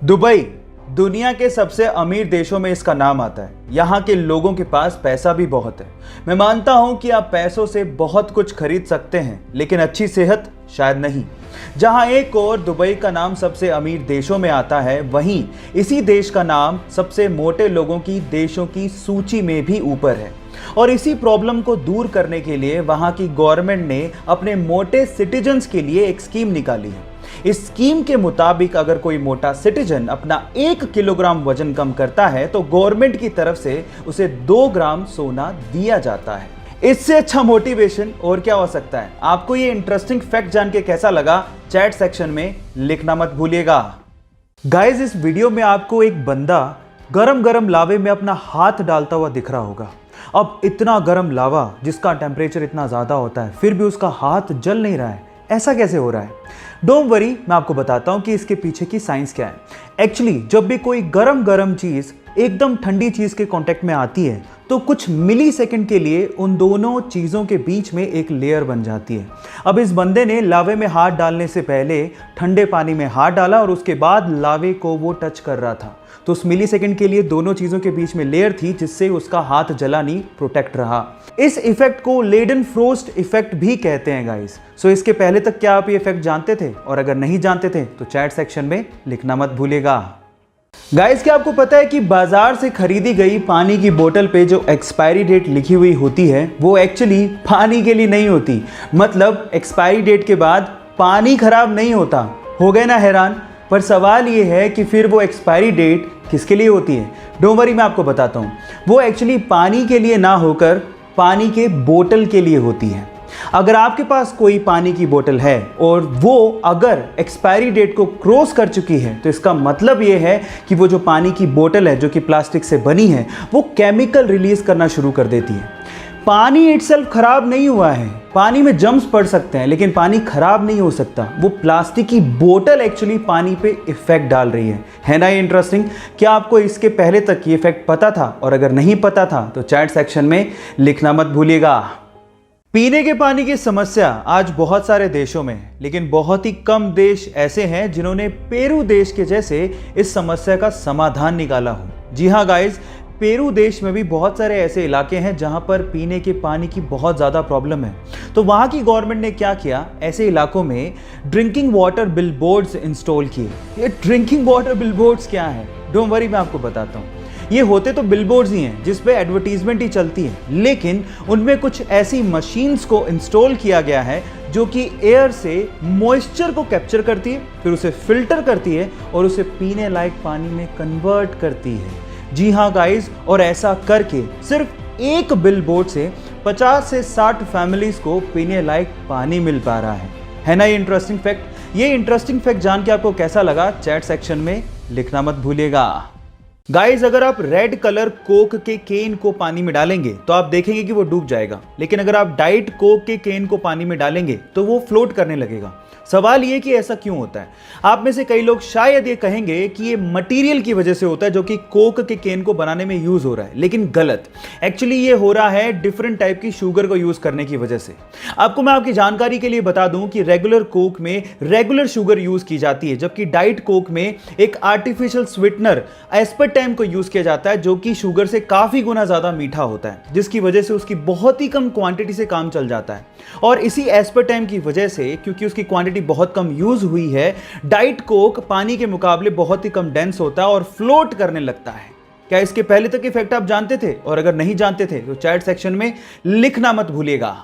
Dubai दुनिया के सबसे अमीर देशों में इसका नाम आता है। यहाँ के लोगों के पास पैसा भी बहुत है। मैं मानता हूँ कि आप पैसों से बहुत कुछ खरीद सकते हैं, लेकिन अच्छी सेहत शायद नहीं। जहाँ एक और दुबई का नाम सबसे अमीर देशों में आता है, वहीं इसी देश का नाम सबसे मोटे लोगों की देशों की सूची में भी ऊपर है। और इसी प्रॉब्लम को दूर करने के लिए वहाँ की गवर्नमेंट ने अपने मोटे सिटीजन्स के लिए एक स्कीम निकाली है। इस स्कीम के मुताबिक अगर कोई मोटा सिटीजन अपना 1 किलोग्राम वजन कम करता है तो गवर्नमेंट की तरफ से उसे 2 ग्राम सोना दिया जाता है। इससे अच्छा मोटिवेशन और क्या हो सकता है। आपको ये इंटरेस्टिंग फैक्ट जान के कैसा लगा, चैट सेक्शन में लिखना मत भूलिएगा। गाइस, इस वीडियो में आपको एक बंदा गरम गरम लावे में अपना हाथ डालता हुआ दिख रहा होगा। अब इतना गरम लावा जिसका टेम्परेचर इतना ज्यादा होता है, फिर भी उसका हाथ जल नहीं रहा है। ऐसा कैसे हो रहा है? डोंट वरी, मैं आपको बताता हूं कि इसके पीछे की साइंस क्या है। एक्चुअली जब भी कोई गरम चीज एकदम ठंडी चीज के कांटेक्ट में आती है तो कुछ मिली सेकंड के लिए उन दोनों चीजों के बीच में एक लेयर बन जाती है। अब इस बंदे ने लावे में हाथ डालने से पहले ठंडे पानी में हाथ डाला और उसके बाद लावे को वो टच कर रहा था, तो उस मिली सेकंड के लिए दोनों चीजों के बीच में लेयर थी जिससे उसका हाथ जला नहीं, प्रोटेक्ट रहा। इस इफेक्ट को लेडन फ्रोस्ट इफेक्ट भी कहते हैं गाइस। सो इसके पहले तक क्या आप ये इफेक्ट जानते थे? और अगर नहीं जानते थे तो चैट सेक्शन में लिखना मत भूलिएगा। गाइस, क्या आपको पता है कि बाजार से खरीदी गई पानी की बोतल पे जो एक्सपायरी डेट लिखी हुई होती है वो एक्चुअली पानी के लिए नहीं होती। मतलब एक्सपायरी डेट के बाद पानी खराब नहीं होता। हो गए ना हैरान? पर सवाल ये है कि फिर वो एक्सपायरी डेट किसके लिए होती है? डोंट वरी, मैं आपको बताता हूँ। वो एक्चुअली पानी के लिए ना होकर पानी के बोतल के लिए होती है। अगर आपके पास कोई पानी की बोतल है और वो अगर एक्सपायरी डेट को क्रॉस कर चुकी है तो इसका मतलब ये है कि वो जो पानी की बोतल है जो कि प्लास्टिक से बनी है वो केमिकल रिलीज करना शुरू कर देती है। पानी इटसेल्फ खराब नहीं हुआ है, पानी में जम्स पड़ सकते हैं लेकिन पानी खराब नहीं हो सकता। वो प्लास्टिक की बोतल एक्चुअली पानी पे इफेक्ट डाल रही है ना? ये इंटरेस्टिंग। क्या आपको इसके पहले तक ये इफेक्ट पता था? और अगर नहीं पता था तो चैट सेक्शन में लिखना मत भूलिएगा। पीने के पानी की समस्या आज बहुत सारे देशों में है, लेकिन बहुत ही कम देश ऐसे हैं जिन्होंने पेरू देश के जैसे इस समस्या का समाधान निकाला हो। जी हाँ गाइस, पेरू देश में भी बहुत सारे ऐसे इलाके हैं जहां पर पीने के पानी की बहुत ज़्यादा प्रॉब्लम है। तो वहां की गवर्नमेंट ने क्या किया, ऐसे इलाकों में ड्रिंकिंग वाटर बिलबोर्ड्स इंस्टॉल किए। ये ड्रिंकिंग वाटर बिलबोर्ड्स क्या है? डोंट वरी, मैं आपको बताता हूँ। ये होते तो बिलबोर्ड्स ही हैं जिस पे एडवर्टीजमेंट ही चलती है, लेकिन उनमें कुछ ऐसी मशीन्स को इंस्टॉल किया गया है जो कि एयर से मॉइस्चर को कैप्चर करती है, फिर उसे फिल्टर करती है और उसे पीने लायक पानी में कन्वर्ट करती है। जी हाँ गाइस, और ऐसा करके सिर्फ एक बिलबोर्ड से 50 से 60 फैमिलीज को पीने लायक पानी मिल पा रहा है ना? ये इंटरेस्टिंग फैक्ट। ये इंटरेस्टिंग फैक्ट जान के आपको कैसा लगा, चैट सेक्शन में लिखना मत भूलिएगा। गाइस, अगर आप रेड कलर कोक के केन को पानी में डालेंगे तो आप देखेंगे कि वो डूब जाएगा, लेकिन अगर आप डाइट कोक के केन को पानी में डालेंगे तो वो फ्लोट करने लगेगा। सवाल ये कि ऐसा क्यों होता है? आप में से कई लोग शायद ये कहेंगे कि ये मटेरियल की वजह से होता है जो कि कोक के केन को बनाने में यूज हो रहा है, लेकिन गलत। एक्चुअली ये हो रहा है डिफरेंट टाइप की शुगर को यूज करने की वजह से। आपको मैं आपकी जानकारी के लिए बता दूं कि रेगुलर कोक में रेगुलर शुगर यूज की जाती है, जबकि डाइट कोक में एक आर्टिफिशियल स्वीटनर एस्पर्टाइम को यूज किया जाता है जो कि शुगर से काफी गुना ज्यादा मीठा होता है, जिसकी वजह से उसकी बहुत ही कम क्वांटिटी से काम चल जाता है। और इसी एस्पर्टाइम की वजह से, क्योंकि उसकी क्वांटिटी बहुत कम यूज हुई है, डाइट कोक पानी के मुकाबले बहुत ही कम डेंस होता है और फ्लोट करने लगता है। क्या इसके पहले तक इफेक्ट आप जानते थे? और अगर नहीं जानते थे तो चैट सेक्शन में लिखना मत भूलिएगा।